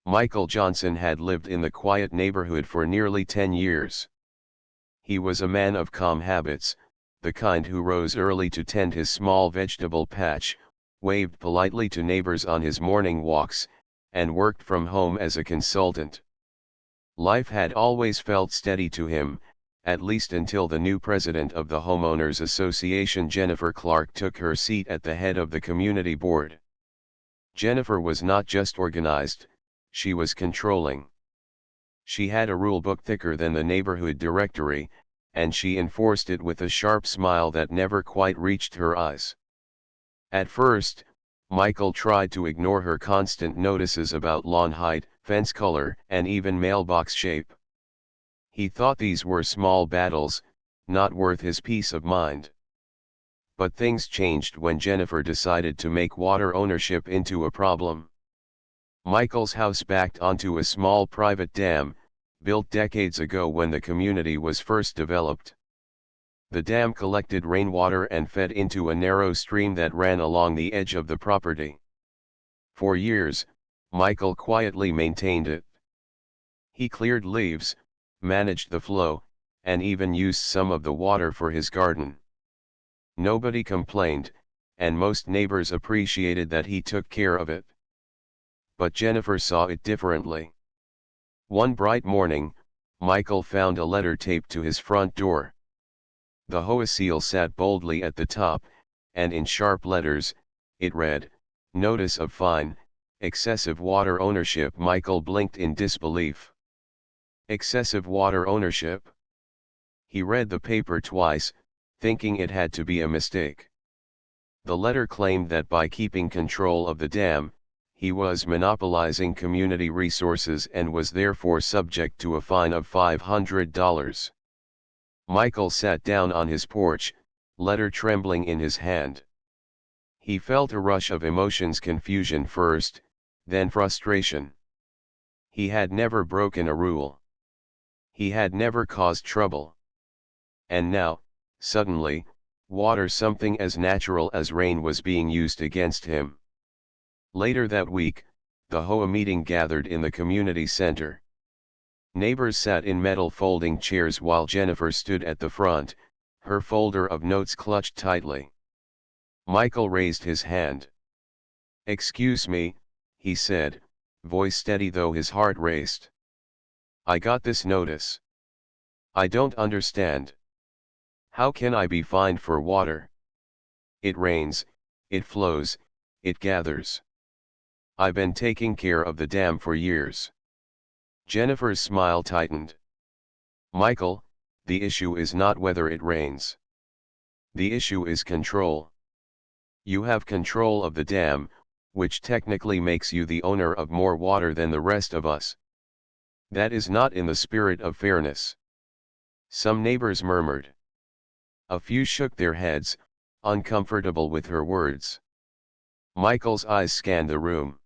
Michael Johnson had lived in the quiet neighborhood for nearly 10 years. He was a man of calm habits, the kind who rose early to tend his small vegetable patch, waved politely to neighbors on his morning walks, and worked from home as a consultant. Life had always felt steady to him, at least until the new president of the Homeowners Association, Jennifer Clark, took her seat at the head of the community board. Jennifer was not just organized, she was controlling. She had a rule book thicker than the neighborhood directory, and she enforced it with a sharp smile that never quite reached her eyes. At first, Michael tried to ignore her constant notices about lawn height, fence color, and even mailbox shape. He thought these were small battles, not worth his peace of mind. But things changed when Jennifer decided to make water ownership into a problem. Michael's house backed onto a small private dam, built decades ago when the community was first developed. The dam collected rainwater and fed into a narrow stream that ran along the edge of the property. For years, Michael quietly maintained it. He cleared leaves, managed the flow, and even used some of the water for his garden. Nobody complained, and most neighbors appreciated that he took care of it. But Jennifer saw it differently. One bright morning, Michael found a letter taped to his front door. The HOA seal sat boldly at the top, and in sharp letters, it read, "Notice of fine, excessive water ownership." Michael blinked in disbelief. Excessive water ownership? He read the paper twice, thinking it had to be a mistake. The letter claimed that by keeping control of the dam, he was monopolizing community resources and was therefore subject to a fine of $500. Michael sat down on his porch, letter trembling in his hand. He felt a rush of emotions: confusion first, then frustration. He had never broken a rule. He had never caused trouble. And now, suddenly, water, something as natural as rain, was being used against him. Later that week, the HOA meeting gathered in the community center. Neighbors sat in metal folding chairs while Jennifer stood at the front, her folder of notes clutched tightly. Michael raised his hand. "Excuse me," he said, voice steady though his heart raced. "I got this notice. I don't understand. How can I be fined for water? It rains, it flows, it gathers. I've been taking care of the dam for years." Jennifer's smile tightened. "Michael, the issue is not whether it rains. The issue is control. You have control of the dam, which technically makes you the owner of more water than the rest of us. That is not in the spirit of fairness." Some neighbors murmured. A few shook their heads, uncomfortable with her words. Michael's eyes scanned the room.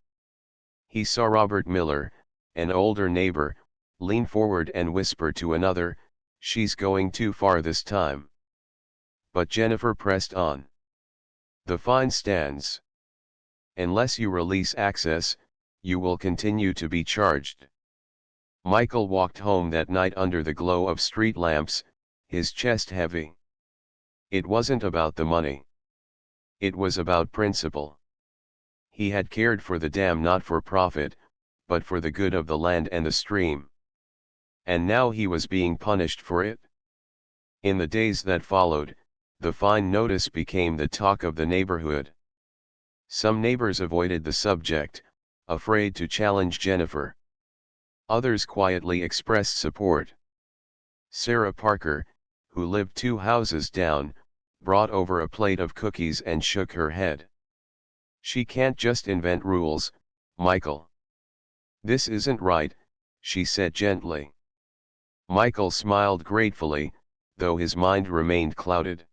He saw Robert Miller, an older neighbor, lean forward and whisper to another, "She's going too far this time." But Jennifer pressed on. "The fine stands. Unless you release access, you will continue to be charged." Michael walked home that night under the glow of street lamps, his chest heavy. It wasn't about the money. It was about principle. He had cared for the dam not for profit, but for the good of the land and the stream. And now he was being punished for it. In the days that followed, the fine notice became the talk of the neighborhood. Some neighbors avoided the subject, afraid to challenge Jennifer. Others quietly expressed support. Sarah Parker, who lived 2 houses down, brought over a plate of cookies and shook her head. "She can't just invent rules, Michael. This isn't right," she said gently. Michael smiled gratefully, though his mind remained clouded.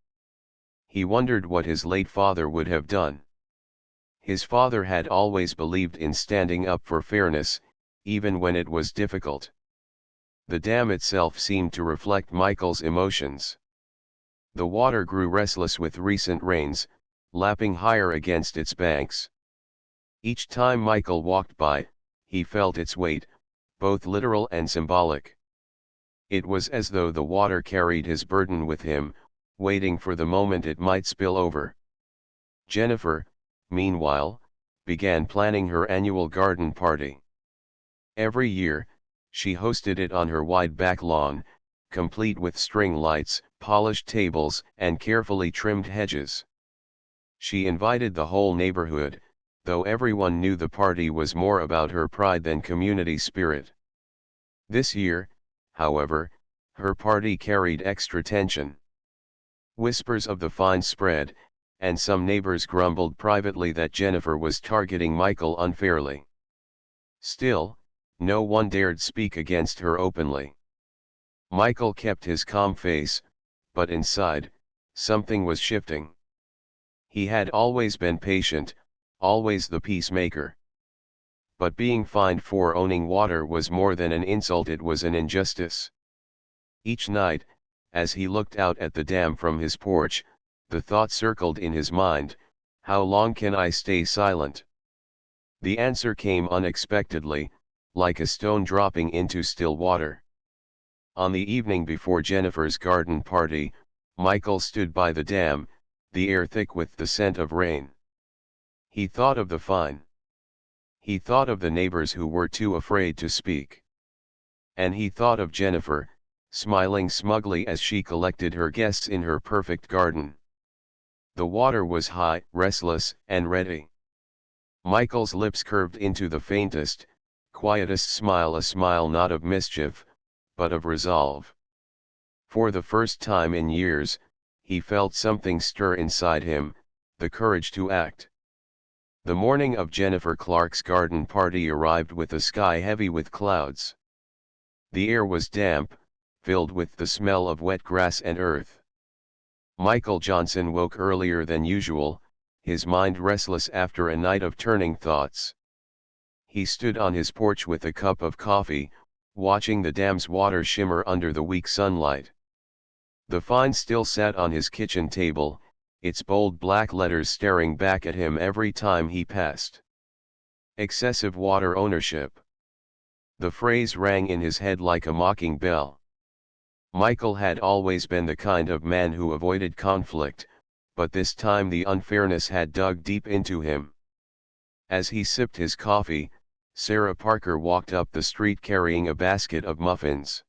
He wondered what his late father would have done. His father had always believed in standing up for fairness, even when it was difficult. The dam itself seemed to reflect Michael's emotions. The water grew restless with recent rains, lapping higher against its banks. Each time Michael walked by, he felt its weight, both literal and symbolic. It was as though the water carried his burden with him, waiting for the moment it might spill over. Jennifer, meanwhile, began planning her annual garden party. Every year, she hosted it on her wide back lawn, complete with string lights, polished tables, and carefully trimmed hedges. She invited the whole neighborhood, though everyone knew the party was more about her pride than community spirit. This year, however, her party carried extra tension. Whispers of the fine spread, and some neighbors grumbled privately that Jennifer was targeting Michael unfairly. Still, no one dared speak against her openly. Michael kept his calm face, but inside, something was shifting. He had always been patient, always the peacemaker. But being fined for owning water was more than an insult, it was an injustice. Each night, as he looked out at the dam from his porch, the thought circled in his mind, how long can I stay silent? The answer came unexpectedly, like a stone dropping into still water. On the evening before Jennifer's garden party, Michael stood by the dam, the air thick with the scent of rain. He thought of the fine. He thought of the neighbors who were too afraid to speak. And he thought of Jennifer, smiling smugly as she collected her guests in her perfect garden. The water was high, restless, and ready. Michael's lips curved into the faintest, quietest smile, a smile not of mischief, but of resolve. For the first time in years, he felt something stir inside him, the courage to act. The morning of Jennifer Clark's garden party arrived with a sky heavy with clouds. The air was damp, filled with the smell of wet grass and earth. Michael Johnson woke earlier than usual, his mind restless after a night of turning thoughts. He stood on his porch with a cup of coffee, watching the dam's water shimmer under the weak sunlight. The fine still sat on his kitchen table, its bold black letters staring back at him every time he passed. Excessive water ownership. The phrase rang in his head like a mocking bell. Michael had always been the kind of man who avoided conflict, but this time the unfairness had dug deep into him. As he sipped his coffee, Sarah Parker walked up the street carrying a basket of muffins.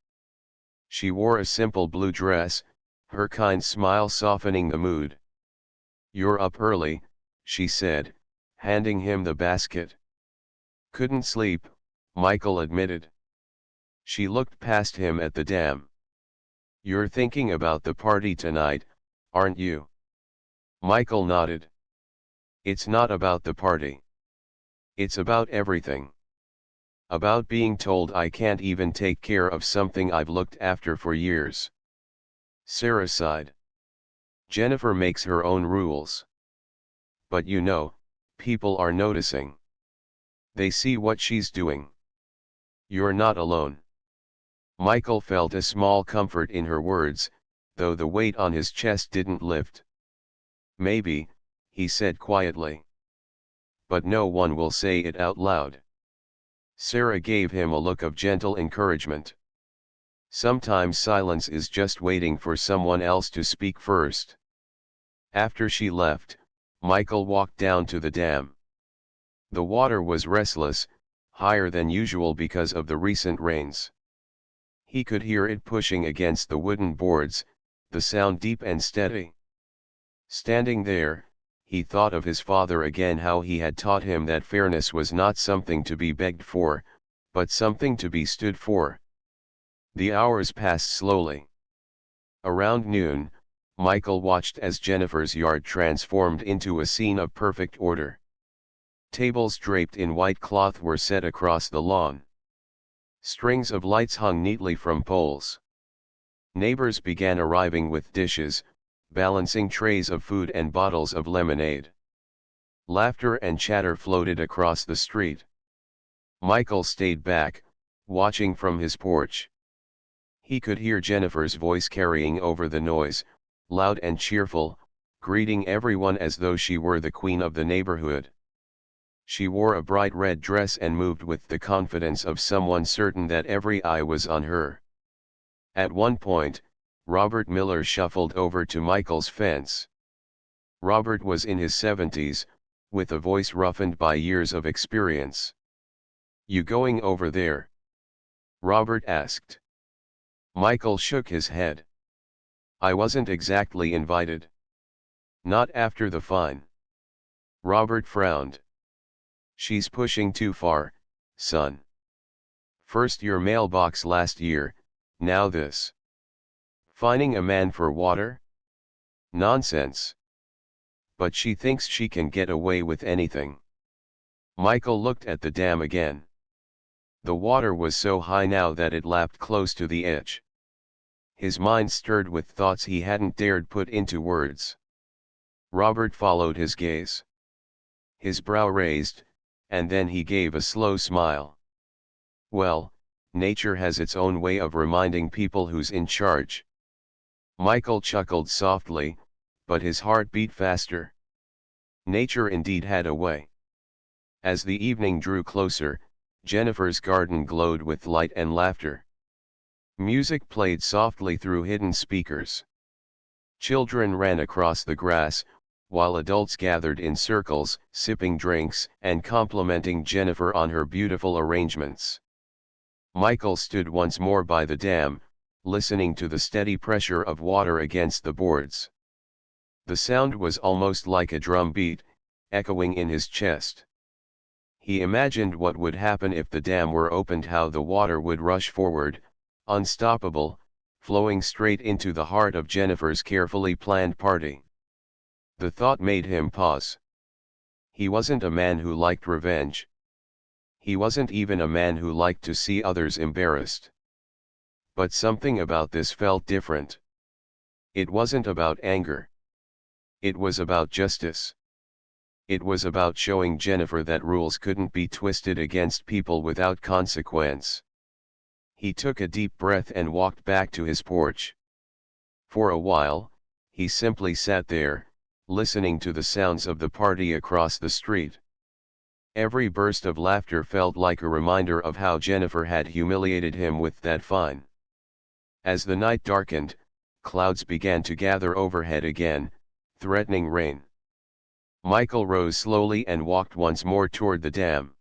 She wore a simple blue dress, her kind smile softening the mood. "You're up early," she said, handing him the basket. "Couldn't sleep," Michael admitted. She looked past him at the dam. "You're thinking about the party tonight, aren't you?" Michael nodded. "It's not about the party. It's about everything. About being told I can't even take care of something I've looked after for years." Sarah sighed. "Jennifer makes her own rules. But you know, people are noticing. They see what she's doing. You're not alone." Michael felt a small comfort in her words, though the weight on his chest didn't lift. "Maybe," he said quietly. "But no one will say it out loud." Sarah gave him a look of gentle encouragement. Sometimes silence is just waiting for someone else to speak first. After she left, Michael walked down to the dam. The water was restless, higher than usual because of the recent rains. He could hear it pushing against the wooden boards, the sound deep and steady. Standing there, he thought of his father again, how he had taught him that fairness was not something to be begged for, but something to be stood for. The hours passed slowly. Around noon, Michael watched as Jennifer's yard transformed into a scene of perfect order. Tables draped in white cloth were set across the lawn. Strings of lights hung neatly from poles. Neighbors began arriving with dishes, balancing trays of food and bottles of lemonade. Laughter and chatter floated across the street. Michael stayed back, watching from his porch. He could hear Jennifer's voice carrying over the noise, loud and cheerful, greeting everyone as though she were the queen of the neighborhood. She wore a bright red dress and moved with the confidence of someone certain that every eye was on her. At one point, Robert Miller shuffled over to Michael's fence. Robert was in his 70s, with a voice roughened by years of experience. "You going over there?" Robert asked. Michael shook his head. "I wasn't exactly invited." "Not after the fine." Robert frowned. "She's pushing too far, son. First your mailbox last year, now this. Fining a man for water? Nonsense. But she thinks she can get away with anything." Michael looked at the dam again. The water was so high now that it lapped close to the edge. His mind stirred with thoughts he hadn't dared put into words. Robert followed his gaze. His brow raised, and then he gave a slow smile. "Well, nature has its own way of reminding people who's in charge." Michael chuckled softly, but his heart beat faster. Nature indeed had a way. As the evening drew closer, Jennifer's garden glowed with light and laughter. Music played softly through hidden speakers. Children ran across the grass, while adults gathered in circles, sipping drinks and complimenting Jennifer on her beautiful arrangements. Michael stood once more by the dam, listening to the steady pressure of water against the boards. The sound was almost like a drum beat, echoing in his chest. He imagined what would happen if the dam were opened, how the water would rush forward, unstoppable, flowing straight into the heart of Jennifer's carefully planned party. The thought made him pause. He wasn't a man who liked revenge. He wasn't even a man who liked to see others embarrassed. But something about this felt different. It wasn't about anger. It was about justice. It was about showing Jennifer that rules couldn't be twisted against people without consequence. He took a deep breath and walked back to his porch. For a while, he simply sat there, listening to the sounds of the party across the street. Every burst of laughter felt like a reminder of how Jennifer had humiliated him with that fine. As the night darkened, clouds began to gather overhead again, threatening rain. Michael rose slowly and walked once more toward the dam.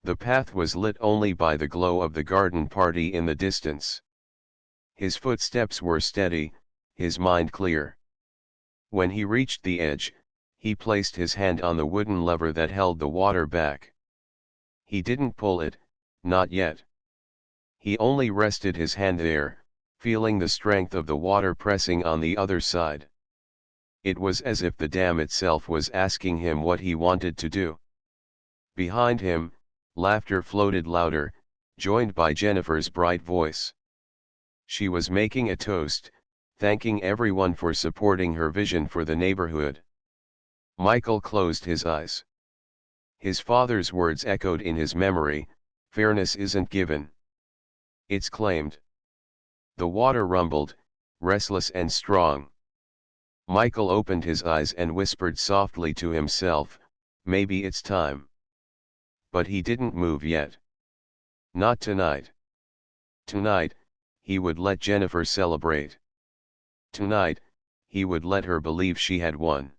The path was lit only by the glow of the garden party in the distance. His footsteps were steady, his mind clear. When he reached the edge, he placed his hand on the wooden lever that held the water back. He didn't pull it, not yet. He only rested his hand there, feeling the strength of the water pressing on the other side. It was as if the dam itself was asking him what he wanted to do. Behind him, laughter floated louder, joined by Jennifer's bright voice. She was making a toast, thanking everyone for supporting her vision for the neighborhood. Michael closed his eyes. His father's words echoed in his memory, "Fairness isn't given. It's claimed." The water rumbled, restless and strong. Michael opened his eyes and whispered softly to himself, "Maybe it's time." But he didn't move yet. Not tonight. Tonight, he would let Jennifer celebrate. Tonight, he would let her believe she had won.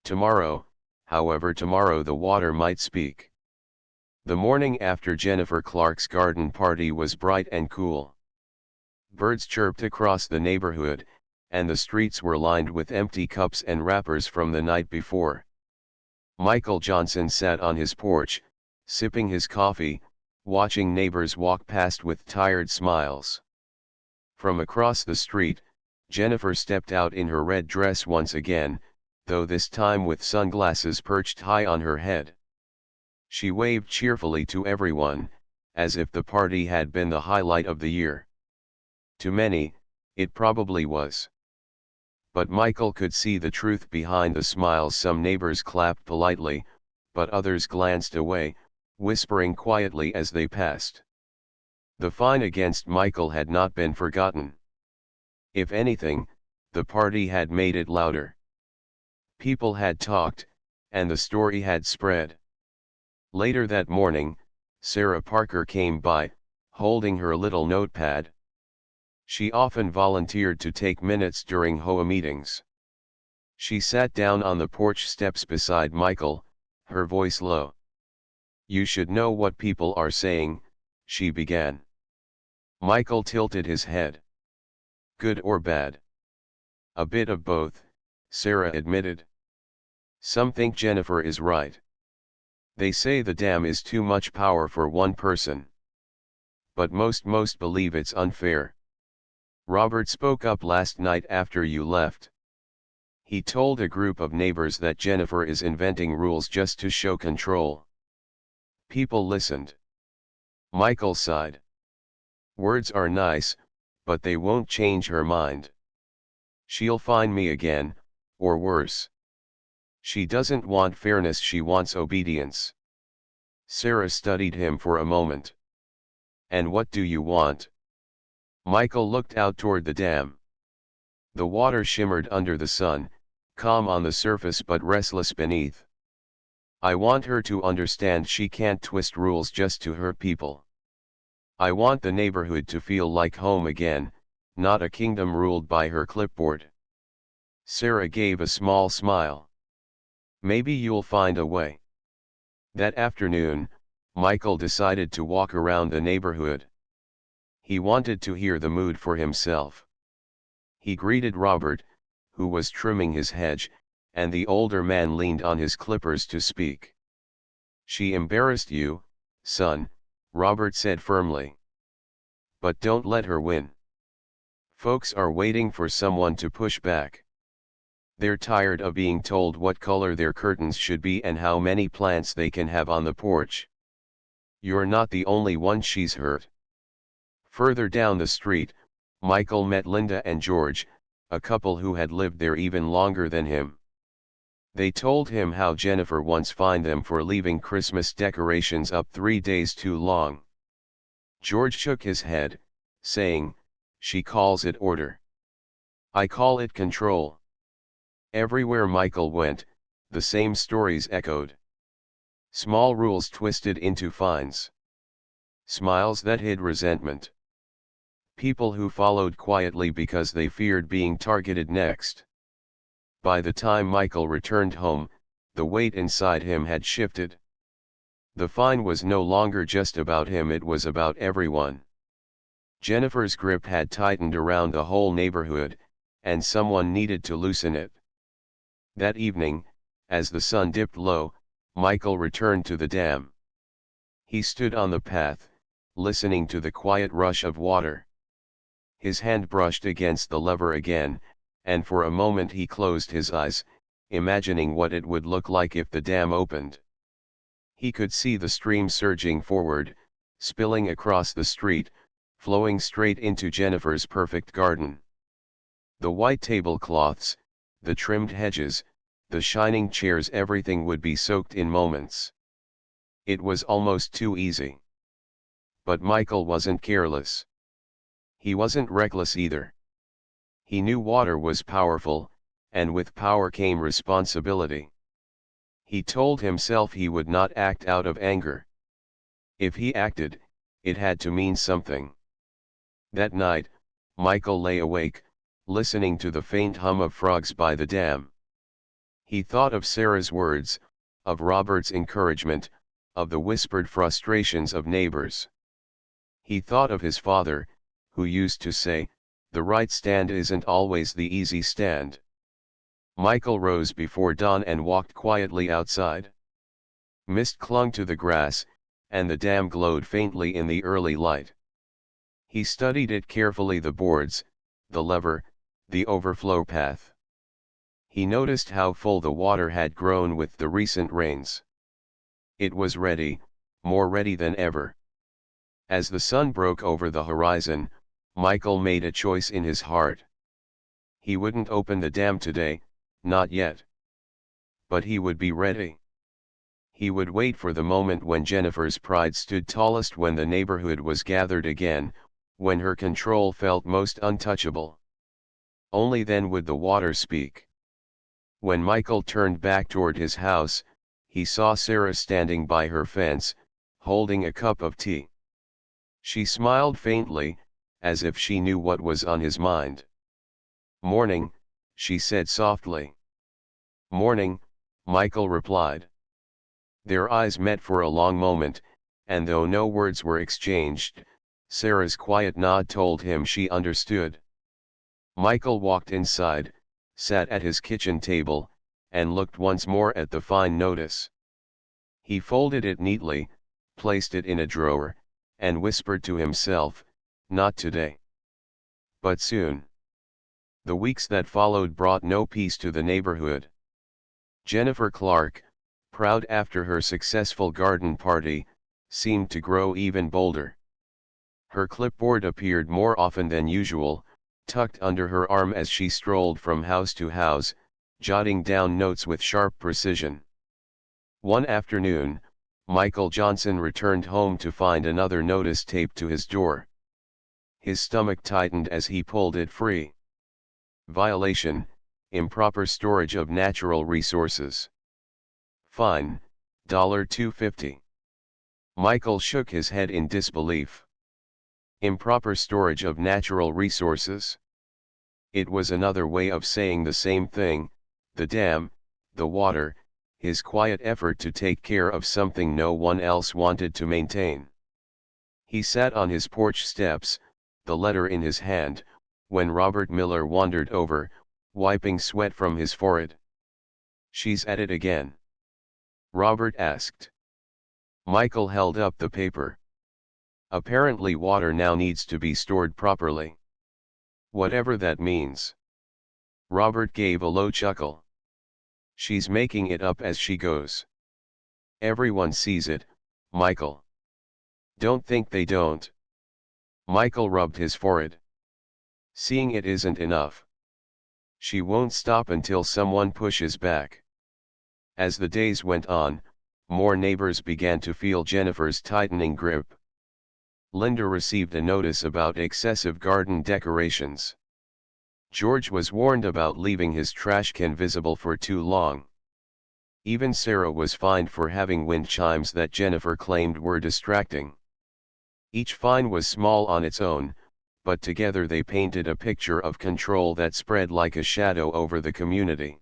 Tomorrow, however, tomorrow the water might speak. The morning after Jennifer Clark's garden party was bright and cool. Birds chirped across the neighborhood, and the streets were lined with empty cups and wrappers from the night before. Michael Johnson sat on his porch, sipping his coffee, watching neighbors walk past with tired smiles. From across the street, Jennifer stepped out in her red dress once again, though this time with sunglasses perched high on her head. She waved cheerfully to everyone, as if the party had been the highlight of the year. To many, it probably was. But Michael could see the truth behind the smiles. Some neighbors clapped politely, but others glanced away, whispering quietly as they passed. The fine against Michael had not been forgotten. If anything, the party had made it louder. People had talked, and the story had spread. Later that morning, Sarah Parker came by, holding her little notepad. She often volunteered to take minutes during HOA meetings. She sat down on the porch steps beside Michael, her voice low. "You should know what people are saying," she began. Michael tilted his head. "Good or bad?" "A bit of both," Sarah admitted. "Some think Jennifer is right. They say the dam is too much power for one person. But most believe it's unfair. Robert spoke up last night after you left. He told a group of neighbors that Jennifer is inventing rules just to show control." People listened. Michael sighed. "Words are nice, but they won't change her mind. She'll find me again, or worse. She doesn't want fairness, she wants obedience." Sarah studied him for a moment. "And what do you want?" Michael looked out toward the dam. The water shimmered under the sun, calm on the surface but restless beneath. "I want her to understand she can't twist rules just to hurt people. I want the neighborhood to feel like home again, not a kingdom ruled by her clipboard." Sarah gave a small smile. "Maybe you'll find a way." That afternoon, Michael decided to walk around the neighborhood. He wanted to hear the mood for himself. He greeted Robert, who was trimming his hedge, and the older man leaned on his clippers to speak. "She embarrassed you, son," Robert said firmly. "But don't let her win. Folks are waiting for someone to push back. They're tired of being told what color their curtains should be and how many plants they can have on the porch. You're not the only one she's hurt." Further down the street, Michael met Linda and George, a couple who had lived there even longer than him. They told him how Jennifer once fined them for leaving Christmas decorations up 3 days too long. George shook his head, saying, "She calls it order. I call it control." Everywhere Michael went, the same stories echoed. Small rules twisted into fines. Smiles that hid resentment. People who followed quietly because they feared being targeted next. By the time Michael returned home, the weight inside him had shifted. The fine was no longer just about him, it was about everyone. Jennifer's grip had tightened around the whole neighborhood, and someone needed to loosen it. That evening, as the sun dipped low, Michael returned to the dam. He stood on the path, listening to the quiet rush of water. His hand brushed against the lever again, and for a moment he closed his eyes, imagining what it would look like if the dam opened. He could see the stream surging forward, spilling across the street, flowing straight into Jennifer's perfect garden. The white tablecloths, the trimmed hedges, the shining chairs, everything would be soaked in moments. It was almost too easy. But Michael wasn't careless. He wasn't reckless either. He knew water was powerful, and with power came responsibility. He told himself he would not act out of anger. If he acted, it had to mean something. That night, Michael lay awake, listening to the faint hum of frogs by the dam. He thought of Sarah's words, of Robert's encouragement, of the whispered frustrations of neighbors. He thought of his father, who used to say, "The right stand isn't always the easy stand." Michael rose before dawn and walked quietly outside. Mist clung to the grass, and the dam glowed faintly in the early light. He studied it carefully, the boards, the lever, the overflow path. He noticed how full the water had grown with the recent rains. It was ready, more ready than ever. As the sun broke over the horizon, Michael made a choice in his heart. He wouldn't open the dam today, not yet. But he would be ready. He would wait for the moment when Jennifer's pride stood tallest, when the neighborhood was gathered again, when her control felt most untouchable. Only then would the water speak. When Michael turned back toward his house, he saw Sarah standing by her fence, holding a cup of tea. She smiled faintly, as if she knew what was on his mind. "Morning," she said softly. "Morning," Michael replied. Their eyes met for a long moment, and though no words were exchanged, Sarah's quiet nod told him she understood. Michael walked inside, sat at his kitchen table, and looked once more at the fine notice. He folded it neatly, placed it in a drawer, and whispered to himself, "Not today. But soon." The weeks that followed brought no peace to the neighborhood. Jennifer Clark, proud after her successful garden party, seemed to grow even bolder. Her clipboard appeared more often than usual, tucked under her arm as she strolled from house to house, jotting down notes with sharp precision. One afternoon, Michael Johnson returned home to find another notice taped to his door. His stomach tightened as he pulled it free. Violation: improper storage of natural resources. Fine, $2.50. Michael shook his head in disbelief. Improper storage of natural resources? It was another way of saying the same thing: the dam, the water, his quiet effort to take care of something no one else wanted to maintain. He sat on his porch steps, the letter in his hand, when Robert Miller wandered over, wiping sweat from his forehead. "She's at it again?" Robert asked. Michael held up the paper. "Apparently water now needs to be stored properly. Whatever that means." Robert gave a low chuckle. "She's making it up as she goes. Everyone sees it, Michael. Don't think they don't." Michael rubbed his forehead. "Seeing it isn't enough. She won't stop until someone pushes back." As the days went on, more neighbors began to feel Jennifer's tightening grip. Linda received a notice about excessive garden decorations. George was warned about leaving his trash can visible for too long. Even Sarah was fined for having wind chimes that Jennifer claimed were distracting. Each fine was small on its own, but together they painted a picture of control that spread like a shadow over the community.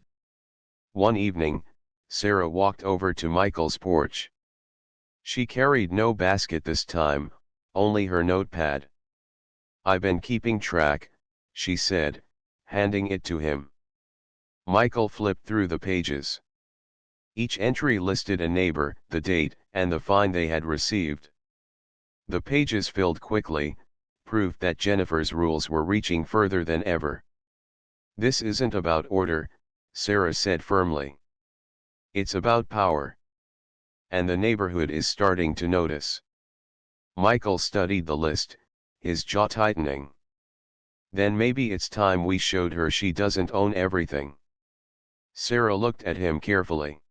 One evening, Sarah walked over to Michael's porch. She carried no basket this time, only her notepad. "I've been keeping track," she said, handing it to him. Michael flipped through the pages. Each entry listed a neighbor, the date, and the fine they had received. The pages filled quickly, proof that Jennifer's rules were reaching further than ever. "This isn't about order," Sarah said firmly. "It's about power. And the neighborhood is starting to notice." Michael studied the list, his jaw tightening. "Then maybe it's time we showed her she doesn't own everything." Sarah looked at him carefully.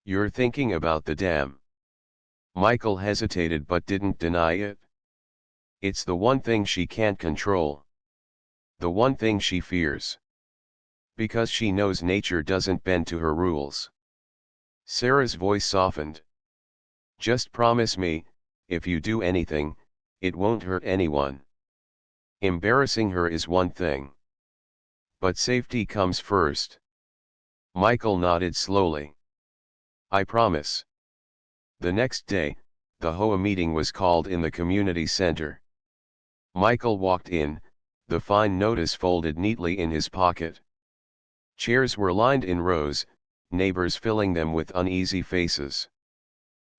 "You're thinking about the dam?" Michael hesitated but didn't deny it. "It's the one thing she can't control. The one thing she fears. Because she knows nature doesn't bend to her rules." Sarah's voice softened. "Just promise me, if you do anything, it won't hurt anyone. Embarrassing her is one thing. But safety comes first." Michael nodded slowly. "I promise." The next day, the HOA meeting was called in the community center. Michael walked in, the fine notice folded neatly in his pocket. Chairs were lined in rows, neighbors filling them with uneasy faces.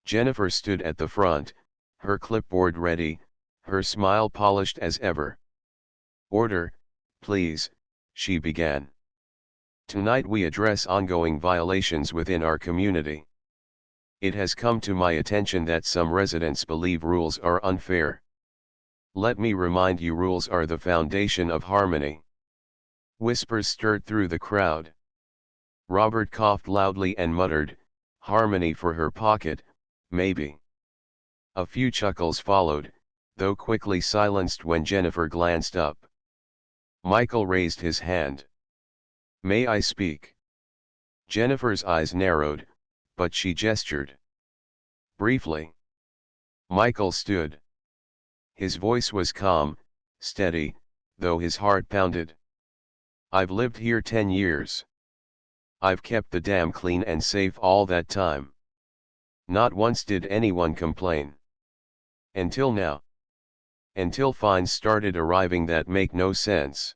Jennifer stood at the front, her clipboard ready, her smile polished as ever. "Order, please," she began. "Tonight we address ongoing violations within our community. It has come to my attention that some residents believe rules are unfair. Let me remind you, rules are the foundation of harmony." Whispers stirred through the crowd. Robert coughed loudly and muttered, "Harmony for her pocket, maybe." A few chuckles followed, though quickly silenced when Jennifer glanced up. Michael raised his hand. "May I speak?" Jennifer's eyes narrowed, but she gestured. Briefly. Michael stood. His voice was calm, steady, though his heart pounded. I've lived here 10 years. I've kept the dam clean and safe all that time. Not once did anyone complain. Until now. Until fines started arriving that make no sense.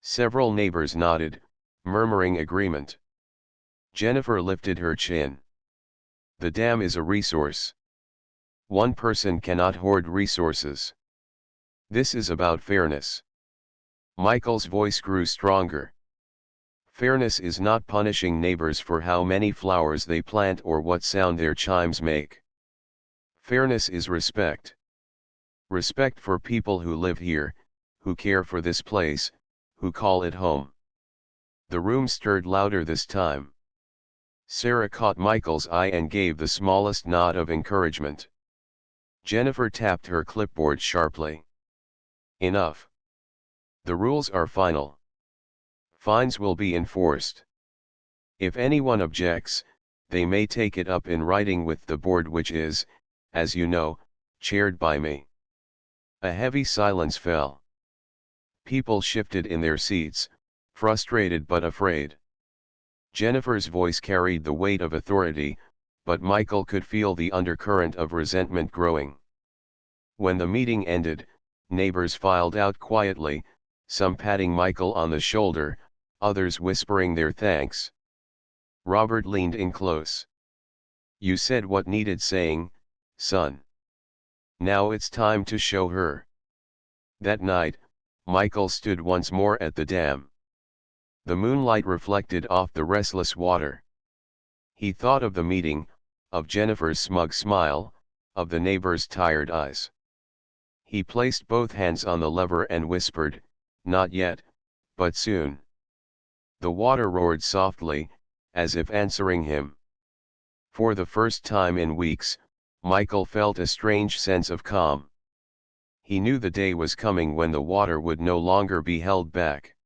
Several neighbors nodded, murmuring agreement. Jennifer lifted her chin. The dam is a resource. One person cannot hoard resources. This is about fairness. Michael's voice grew stronger. Fairness is not punishing neighbors for how many flowers they plant or what sound their chimes make. Fairness is respect. Respect for people who live here, who care for this place, who call it home. The room stirred louder this time. Sarah caught Michael's eye and gave the smallest nod of encouragement. Jennifer tapped her clipboard sharply. Enough. The rules are final. Fines will be enforced. If anyone objects, they may take it up in writing with the board, which is, as you know, chaired by me. A heavy silence fell. People shifted in their seats, frustrated but afraid. Jennifer's voice carried the weight of authority, but Michael could feel the undercurrent of resentment growing. When the meeting ended, neighbors filed out quietly, some patting Michael on the shoulder, others whispering their thanks. Robert leaned in close. You said what needed saying, son. Now it's time to show her. That night, Michael stood once more at the dam. The moonlight reflected off the restless water. He thought of the meeting, of Jennifer's smug smile, of the neighbors' tired eyes. He placed both hands on the lever and whispered, not yet, but soon. The water roared softly, as if answering him. For the first time in weeks, Michael felt a strange sense of calm. He knew the day was coming when the water would no longer be held back.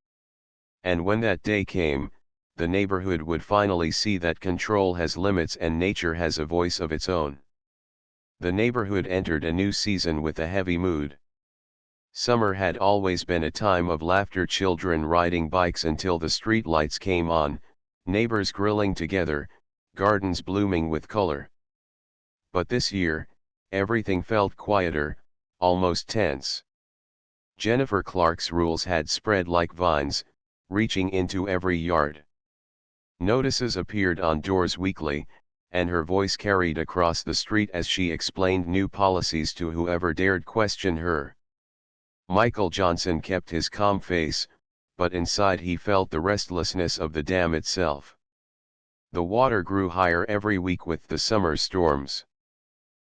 And when that day came, the neighborhood would finally see that control has limits and nature has a voice of its own. The neighborhood entered a new season with a heavy mood. Summer had always been a time of laughter, children riding bikes until the street lights came on, neighbors grilling together, gardens blooming with color. But this year, everything felt quieter, almost tense. Jennifer Clark's rules had spread like vines, reaching into every yard. Notices appeared on doors weekly, and her voice carried across the street as she explained new policies to whoever dared question her. Michael Johnson kept his calm face, but inside he felt the restlessness of the dam itself. The water grew higher every week with the summer storms.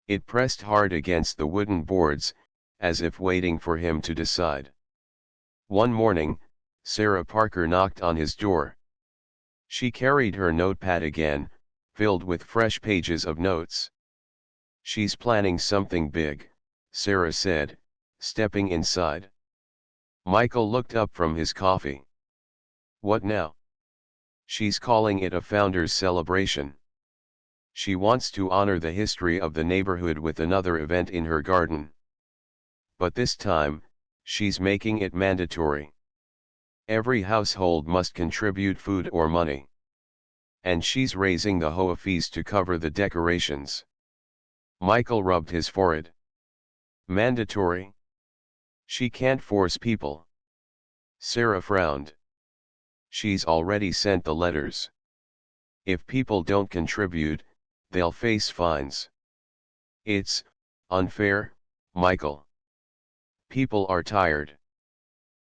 It pressed hard against the wooden boards, as if waiting for him to decide. One morning, Sarah Parker knocked on his door. She carried her notepad again, filled with fresh pages of notes. She's planning something big, Sarah said, stepping inside. Michael looked up from his coffee. What now? She's calling it a founder's celebration. She wants to honor the history of the neighborhood with another event in her garden. But this time, she's making it mandatory. Every household must contribute food or money. And she's raising the HOA fees to cover the decorations. Michael rubbed his forehead. Mandatory? She can't force people. Sarah frowned. She's already sent the letters. If people don't contribute, they'll face fines. It's unfair, Michael. People are tired.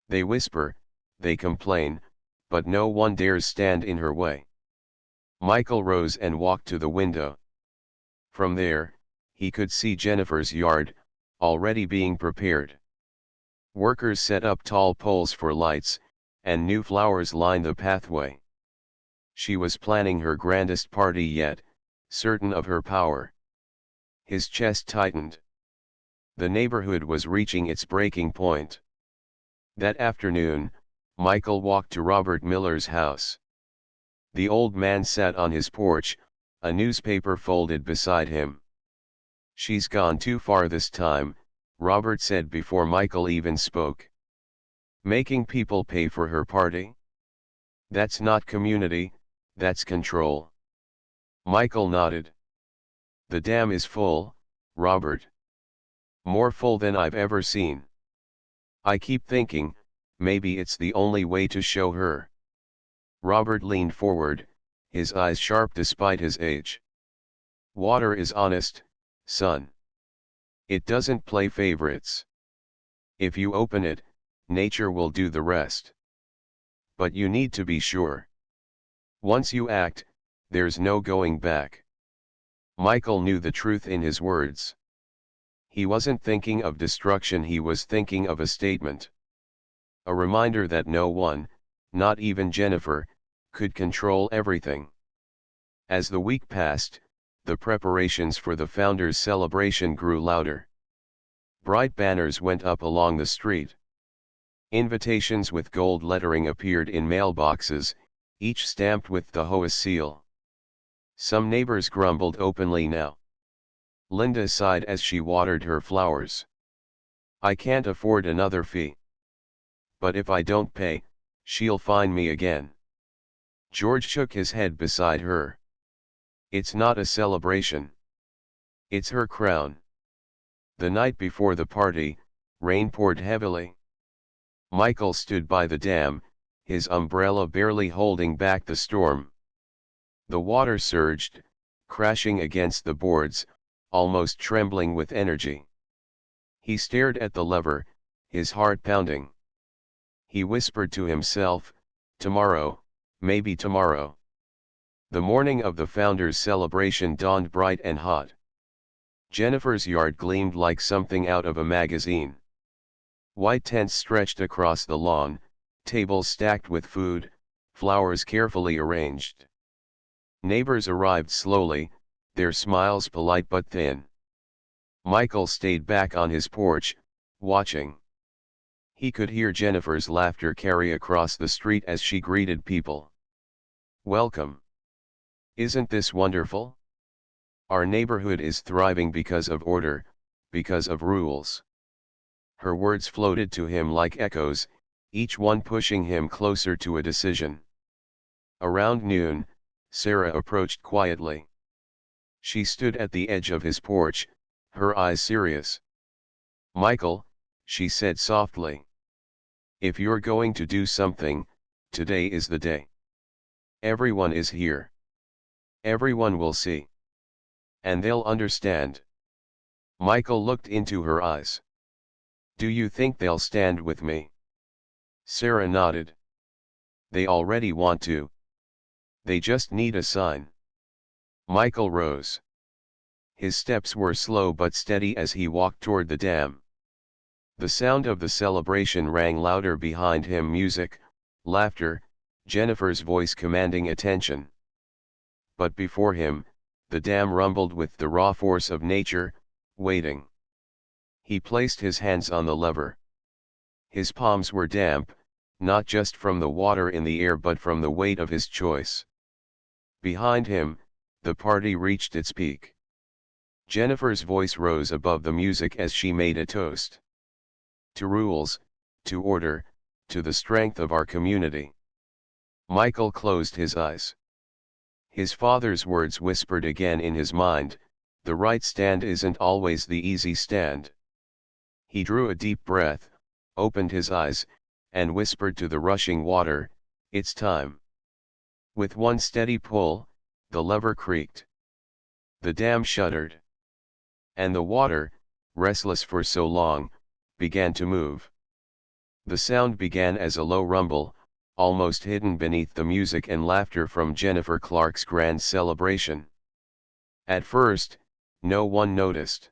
They whisper, they complain, but no one dares stand in her way. Michael rose and walked to the window. From there, he could see Jennifer's yard, already being prepared. Workers set up tall poles for lights, and new flowers lined the pathway. She was planning her grandest party yet, certain of her power. His chest tightened. The neighborhood was reaching its breaking point. That afternoon, Michael walked to Robert Miller's house. The old man sat on his porch, a newspaper folded beside him. "She's gone too far this time," Robert said before Michael even spoke. "Making people pay for her party? That's not community, that's control." Michael nodded. "The dam is full, Robert. More full than I've ever seen. I keep thinking, maybe it's the only way to show her." Robert leaned forward, his eyes sharp despite his age. "Water is honest, son. It doesn't play favorites. If you open it, nature will do the rest. But you need to be sure. Once you act, there's no going back." Michael knew the truth in his words. He wasn't thinking of destruction, he was thinking of a statement. A reminder that no one, not even Jennifer, could control everything. As the week passed, the preparations for the founders' celebration grew louder. Bright banners went up along the street. Invitations with gold lettering appeared in mailboxes, each stamped with the HOA seal. Some neighbors grumbled openly now. Linda sighed as she watered her flowers. "I can't afford another fee. But if I don't pay, she'll fine me again." George shook his head beside her. "It's not a celebration. It's her crown." The night before the party, rain poured heavily. Michael stood by the dam, his umbrella barely holding back the storm. The water surged, crashing against the boards, almost trembling with energy. He stared at the lever, his heart pounding. He whispered to himself, "Tomorrow, maybe tomorrow." The morning of the founders' celebration dawned bright and hot. Jennifer's yard gleamed like something out of a magazine. White tents stretched across the lawn, tables stacked with food, flowers carefully arranged. Neighbors arrived slowly, their smiles polite but thin. Michael stayed back on his porch, watching. He could hear Jennifer's laughter carry across the street as she greeted people. "Welcome. Isn't this wonderful? Our neighborhood is thriving because of order, because of rules." Her words floated to him like echoes, each one pushing him closer to a decision. Around noon, Sarah approached quietly. She stood at the edge of his porch, her eyes serious. "Michael," she said softly, "if you're going to do something, today is the day. Everyone is here. Everyone will see. And they'll understand." Michael looked into her eyes. "Do you think they'll stand with me?" Sarah nodded. "They already want to. They just need a sign." Michael rose. His steps were slow but steady as he walked toward the dam. The sound of the celebration rang louder behind him, music, laughter, Jennifer's voice commanding attention. But before him, the dam rumbled with the raw force of nature, waiting. He placed his hands on the lever. His palms were damp, not just from the water in the air but from the weight of his choice. Behind him, the party reached its peak. Jennifer's voice rose above the music as she made a toast. "To rules, to order, to the strength of our community." Michael closed his eyes. His father's words whispered again in his mind, "The right stand isn't always the easy stand." He drew a deep breath, opened his eyes, and whispered to the rushing water, "It's time." With one steady pull, the lever creaked. The dam shuddered. And the water, restless for so long, began to move. The sound began as a low rumble, almost hidden beneath the music and laughter from Jennifer Clark's grand celebration. At first, no one noticed.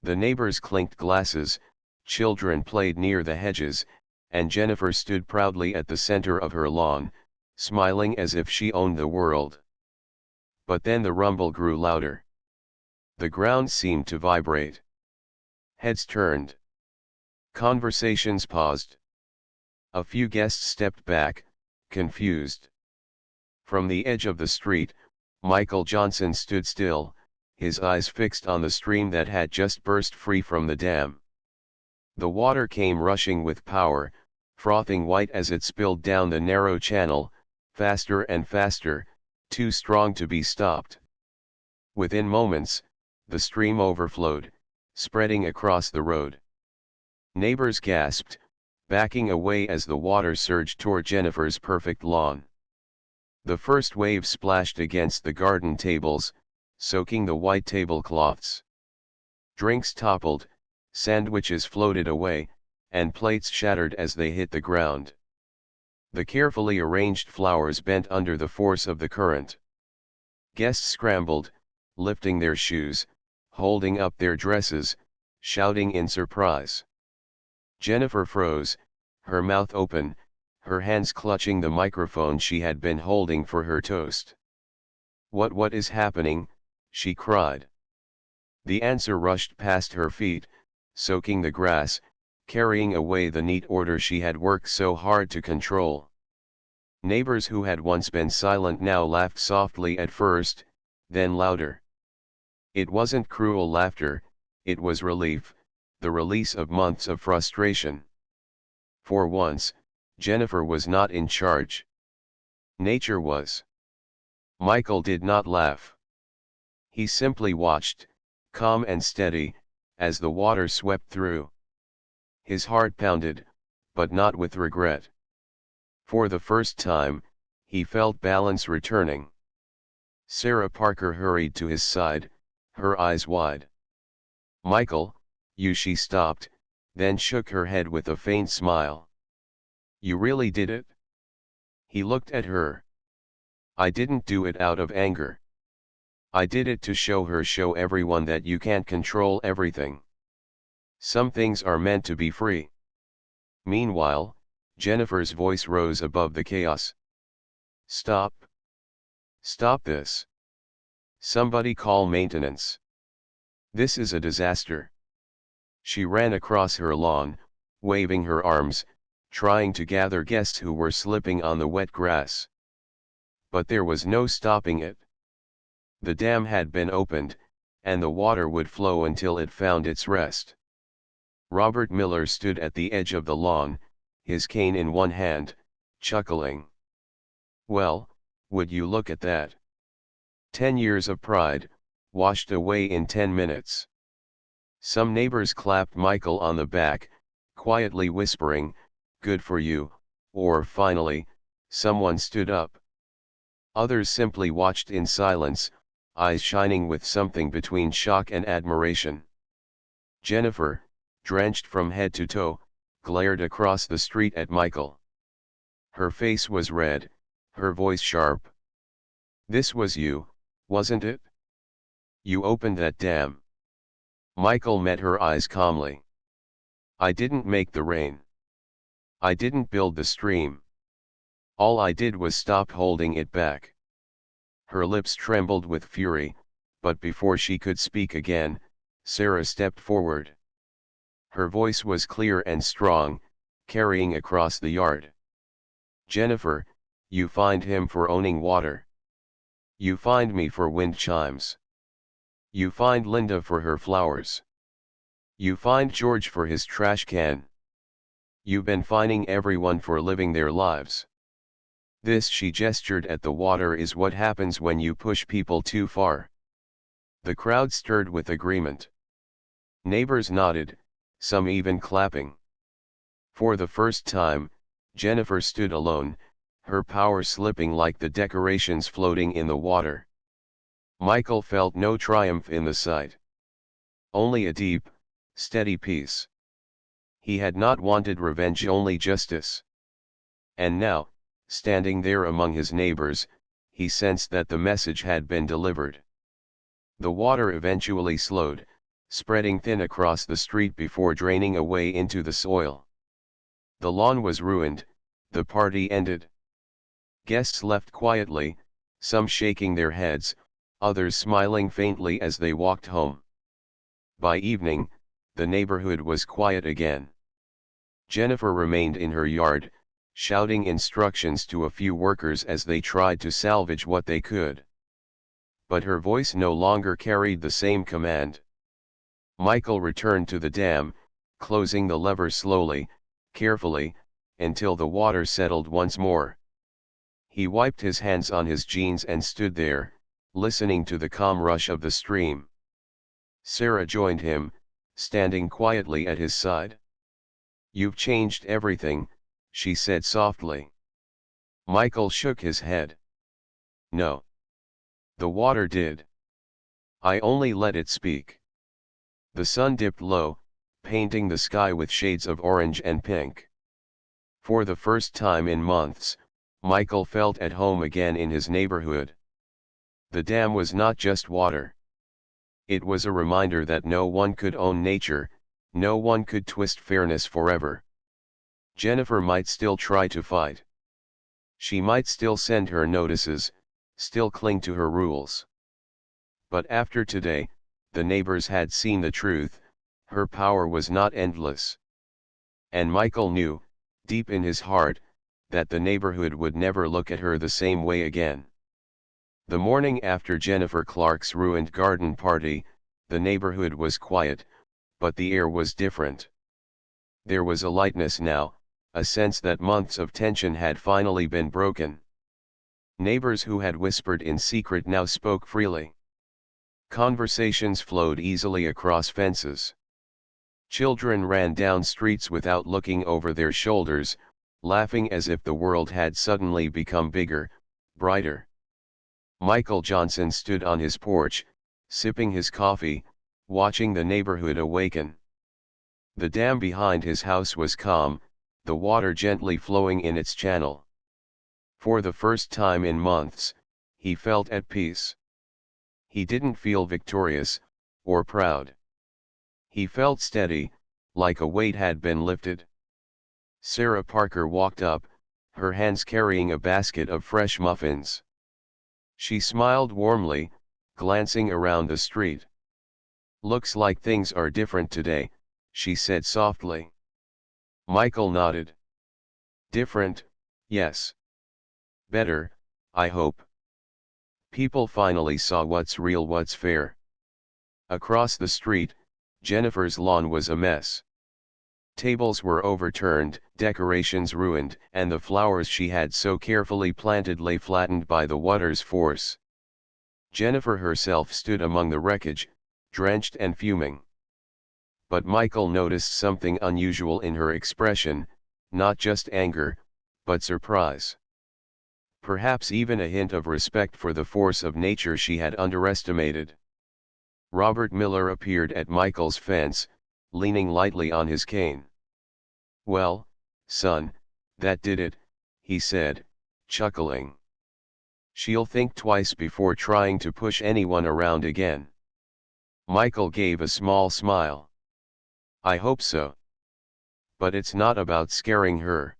The neighbors clinked glasses, children played near the hedges, and Jennifer stood proudly at the center of her lawn, smiling as if she owned the world. But then the rumble grew louder. The ground seemed to vibrate. Heads turned. Conversations paused. A few guests stepped back, confused. From the edge of the street, Michael Johnson stood still, his eyes fixed on the stream that had just burst free from the dam. The water came rushing with power, frothing white as it spilled down the narrow channel, faster and faster, too strong to be stopped. Within moments, the stream overflowed, spreading across the road. Neighbors gasped, backing away as the water surged toward Jennifer's perfect lawn. The first wave splashed against the garden tables, soaking the white tablecloths. Drinks toppled, sandwiches floated away, and plates shattered as they hit the ground. The carefully arranged flowers bent under the force of the current. Guests scrambled, lifting their shoes, holding up their dresses, shouting in surprise. Jennifer froze, her mouth open, her hands clutching the microphone she had been holding for her toast. What is happening?" she cried. The answer rushed past her feet, soaking the grass, carrying away the neat order she had worked so hard to control. Neighbors who had once been silent now laughed softly at first, then louder. It wasn't cruel laughter, it was relief, the release of months of frustration. For once, Jennifer was not in charge. Nature was. Michael did not laugh. He simply watched, calm and steady, as the water swept through. His heart pounded, but not with regret. For the first time, he felt balance returning. Sarah Parker hurried to his side, her eyes wide. "Michael, she stopped, then shook her head with a faint smile. "You really did it?" He looked at her. "I didn't do it out of anger. I did it to show everyone that you can't control everything. Some things are meant to be free." Meanwhile, Jennifer's voice rose above the chaos. "Stop. Stop this. Somebody call maintenance. This is a disaster." She ran across her lawn, waving her arms, trying to gather guests who were slipping on the wet grass. But there was no stopping it. The dam had been opened, and the water would flow until it found its rest. Robert Miller stood at the edge of the lawn, his cane in one hand, chuckling. "Well, would you look at that? 10 years of pride, washed away in 10 minutes. Some neighbors clapped Michael on the back, quietly whispering, "Good for you," or finally, someone stood up. Others simply watched in silence, eyes shining with something between shock and admiration. Jennifer, drenched from head to toe, glared across the street at Michael. Her face was red, her voice sharp. "This was you, wasn't it? You opened that dam." Michael met her eyes calmly. "I didn't make the rain. I didn't build the stream. All I did was stop holding it back." Her lips trembled with fury, but before she could speak again, Sarah stepped forward. Her voice was clear and strong, carrying across the yard. "Jennifer, you fined him for owning water. You fined me for wind chimes. You fined Linda for her flowers. You fined George for his trash can. You've been fining everyone for living their lives. This," she gestured at the water, "is what happens when you push people too far." The crowd stirred with agreement. Neighbors nodded, some even clapping. For the first time, Jennifer stood alone, her power slipping like the decorations floating in the water. Michael felt no triumph in the sight. Only a deep, steady peace. He had not wanted revenge, only justice. And now, standing there among his neighbors, he sensed that the message had been delivered. The water eventually slowed, spreading thin across the street before draining away into the soil. The lawn was ruined, the party ended. Guests left quietly, some shaking their heads, others smiling faintly as they walked home. By evening, the neighborhood was quiet again. Jennifer remained in her yard, shouting instructions to a few workers as they tried to salvage what they could. but her voice no longer carried the same command. Michael returned to the dam, closing the lever slowly, carefully, until the water settled once more. He wiped his hands on his jeans and stood there, listening to the calm rush of the stream. Sarah joined him, standing quietly at his side. "You've changed everything," she said softly. Michael shook his head. "No. The water did. I only let it speak." The sun dipped low, painting the sky with shades of orange and pink. For the first time in months, Michael felt at home again in his neighborhood. The dam was not just water. It was a reminder that no one could own nature, no one could twist fairness forever. Jennifer might still try to fight. She might still send her notices, still cling to her rules. But after today, the neighbors had seen the truth: her power was not endless. And Michael knew, deep in his heart, that the neighborhood would never look at her the same way again. The morning after Jennifer Clark's ruined garden party, the neighborhood was quiet, but the air was different. There was a lightness now, a sense that months of tension had finally been broken. Neighbors who had whispered in secret now spoke freely. Conversations flowed easily across fences. Children ran down streets without looking over their shoulders, laughing as if the world had suddenly become bigger, brighter. Michael Johnson stood on his porch, sipping his coffee, watching the neighborhood awaken. The dam behind his house was calm, the water gently flowing in its channel. For the first time in months, he felt at peace. He didn't feel victorious, or proud. He felt steady, like a weight had been lifted. Sarah Parker walked up, her hands carrying a basket of fresh muffins. She smiled warmly, glancing around the street. "Looks like things are different today," she said softly. Michael nodded. "Different, yes. Better, I hope. People finally saw what's real, what's fair." Across the street, Jennifer's lawn was a mess. Tables were overturned, decorations ruined, and the flowers she had so carefully planted lay flattened by the water's force. Jennifer herself stood among the wreckage, drenched and fuming. But Michael noticed something unusual in her expression, not just anger, but surprise. Perhaps even a hint of respect for the force of nature she had underestimated. Robert Miller appeared at Michael's fence, leaning lightly on his cane. "Well, son, that did it," he said, chuckling. "She'll think twice before trying to push anyone around again." Michael gave a small smile. "I hope so. But it's not about scaring her.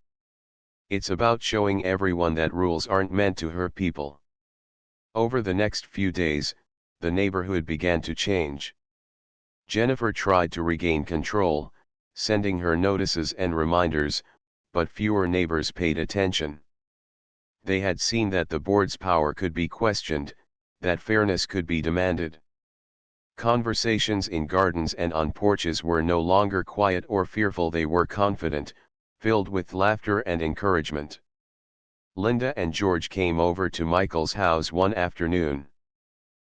It's about showing everyone that rules aren't meant to hurt people." Over the next few days, the neighborhood began to change. Jennifer tried to regain control, sending her notices and reminders, but fewer neighbors paid attention. They had seen that the board's power could be questioned, that fairness could be demanded. Conversations in gardens and on porches were no longer quiet or fearful, they were confident, filled with laughter and encouragement. Linda and George came over to Michael's house one afternoon.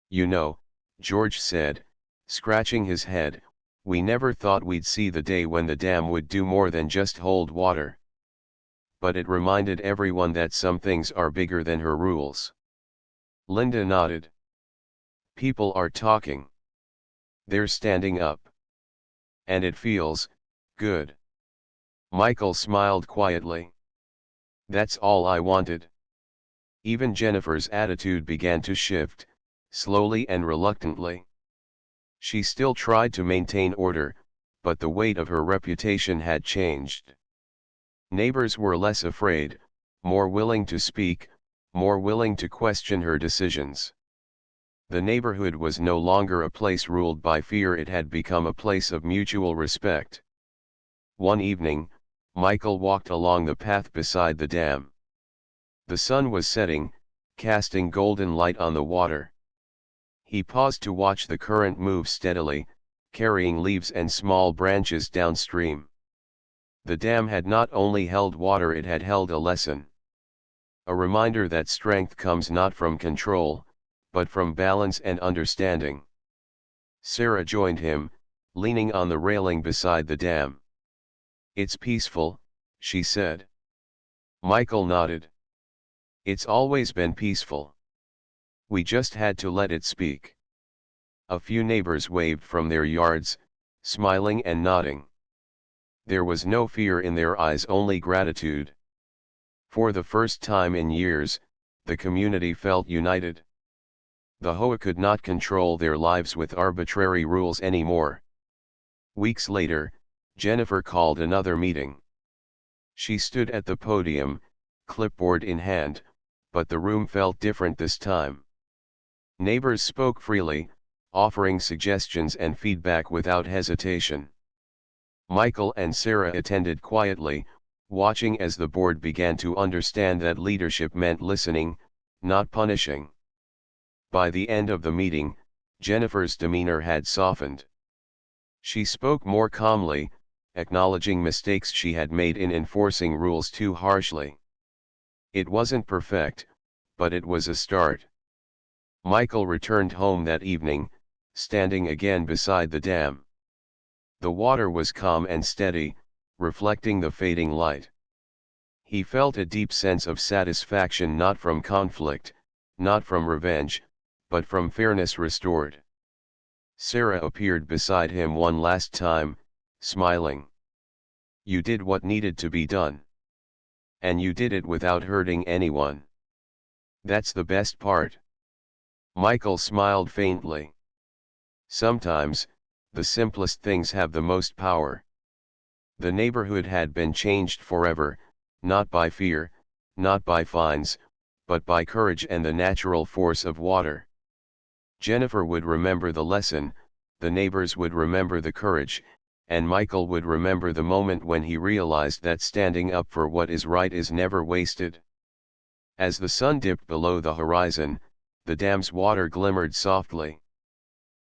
"You know," George said, scratching his head, "we never thought we'd see the day when the dam would do more than just hold water. But it reminded everyone that some things are bigger than her rules." Linda nodded. "People are talking. They're standing up. And it feels good." Michael smiled quietly. "That's all I wanted." Even Jennifer's attitude began to shift, slowly and reluctantly. She still tried to maintain order, but the weight of her reputation had changed. Neighbors were less afraid, more willing to speak, more willing to question her decisions. The neighborhood was no longer a place ruled by fear, it had become a place of mutual respect. One evening, Michael walked along the path beside the dam. The sun was setting, casting golden light on the water. He paused to watch the current move steadily, carrying leaves and small branches downstream. The dam had not only held water, it had held a lesson. A reminder that strength comes not from control, but from balance and understanding. Sarah joined him, leaning on the railing beside the dam. "It's peaceful," she said. Michael nodded. "It's always been peaceful. We just had to let it speak." A few neighbors waved from their yards, smiling and nodding. There was no fear in their eyes, only gratitude. For the first time in years, the community felt united. The HOA could not control their lives with arbitrary rules anymore. Weeks later, Jennifer called another meeting. She stood at the podium, clipboard in hand, but the room felt different this time. Neighbors spoke freely, offering suggestions and feedback without hesitation. Michael and Sarah attended quietly, watching as the board began to understand that leadership meant listening, not punishing. By the end of the meeting, Jennifer's demeanor had softened. She spoke more calmly, acknowledging mistakes she had made in enforcing rules too harshly. It wasn't perfect, but it was a start. Michael returned home that evening, standing again beside the dam. The water was calm and steady, reflecting the fading light. He felt a deep sense of satisfaction, not from conflict, not from revenge, but from fairness restored. Sarah appeared beside him one last time, smiling. "You did what needed to be done. And you did it without hurting anyone. That's the best part." Michael smiled faintly. Sometimes, the simplest things have the most power. The neighborhood had been changed forever, not by fear, not by fines, but by courage and the natural force of water. Jennifer would remember the lesson, the neighbors would remember the courage, and Michael would remember the moment when he realized that standing up for what is right is never wasted. As the sun dipped below the horizon, the dam's water glimmered softly.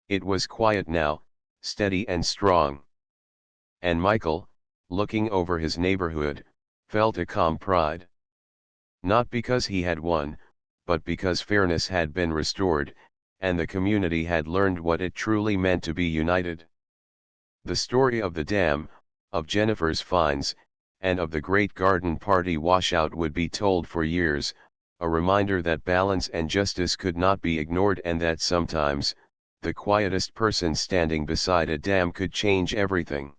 It was quiet now, steady and strong. And Michael, looking over his neighborhood, felt a calm pride. Not because he had won, but because fairness had been restored, and the community had learned what it truly meant to be united. The story of the dam, of Jennifer's fines, and of the great garden party washout would be told for years, a reminder that balance and justice could not be ignored, and that sometimes, the quietest person standing beside a dam could change everything.